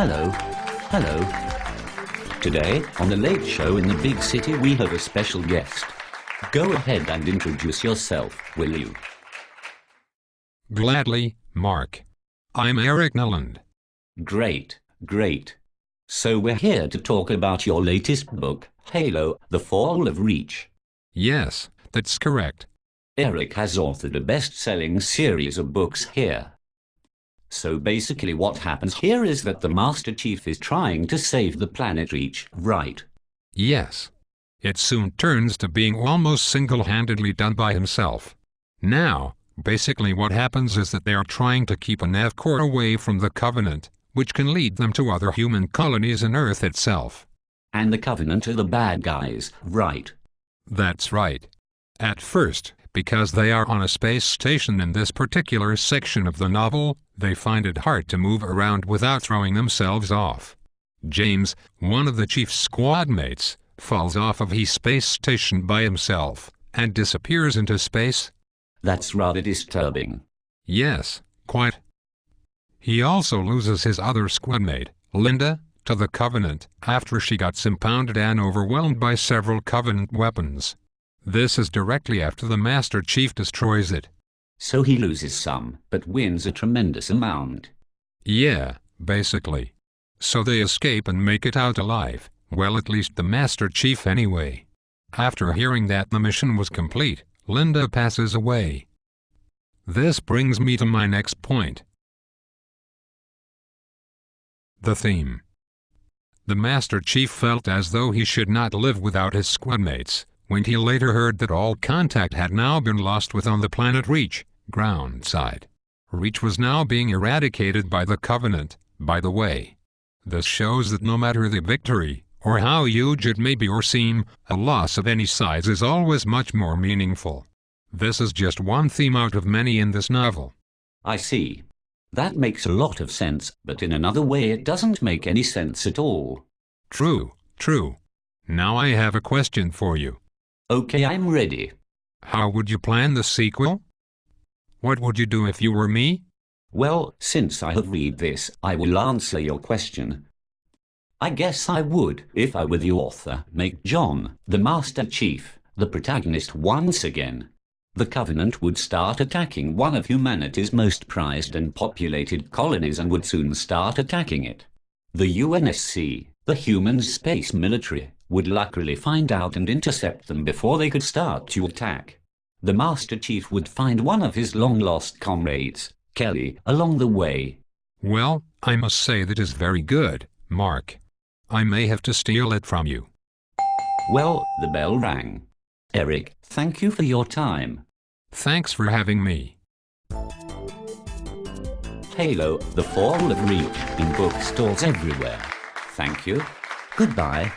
Hello. Hello. Today, on The Late Show in the Big City, we have a special guest. Go ahead and introduce yourself, will you? Gladly, Mark. I'm Eric Nylund. Great, great. So we're here to talk about your latest book, Halo, The Fall of Reach. Yes, that's correct. Eric has authored a best-selling series of books here. So basically what happens here is that the Master Chief is trying to save the planet Reach, right? Yes. It soon turns to being almost single-handedly done by himself. Now, basically what happens is that they are trying to keep a nav core away from the Covenant, which can lead them to other human colonies and Earth itself. And the Covenant are the bad guys, right? That's right. At first, because they are on a space station in this particular section of the novel, they find it hard to move around without throwing themselves off. James, one of the Chief's squad mates, falls off of his space station by himself and disappears into space. That's rather disturbing. Yes, quite. He also loses his other squadmate, Linda, to the Covenant after she got impounded and overwhelmed by several Covenant weapons. This is directly after the Master Chief destroys it. So he loses some, but wins a tremendous amount. Yeah, basically. So they escape and make it out alive, well, at least the Master Chief anyway. After hearing that the mission was complete, Linda passes away. This brings me to my next point. The theme. The Master Chief felt as though he should not live without his squadmates, when he later heard that all contact had now been lost with on the planet Reach, ground side. Reach was now being eradicated by the Covenant, by the way. This shows that no matter the victory, or how huge it may be or seem, a loss of any size is always much more meaningful. This is just one theme out of many in this novel. I see. That makes a lot of sense, but in another way it doesn't make any sense at all. True, true. Now I have a question for you. Okay, I'm ready. How would you plan the sequel? What would you do if you were me? Well, since I have read this, I will answer your question. I guess I would, if I were the author, make John, the Master Chief, the protagonist once again. The Covenant would start attacking one of humanity's most prized and populated colonies and would soon start attacking it. The UNSC, the human space military, would luckily find out and intercept them before they could start to attack. The Master Chief would find one of his long-lost comrades, Kelly, along the way. Well, I must say that is very good, Mark. I may have to steal it from you. Well, the bell rang. Eric, thank you for your time. Thanks for having me. Halo, The Fall of Reach, in bookstores everywhere. Thank you. Goodbye.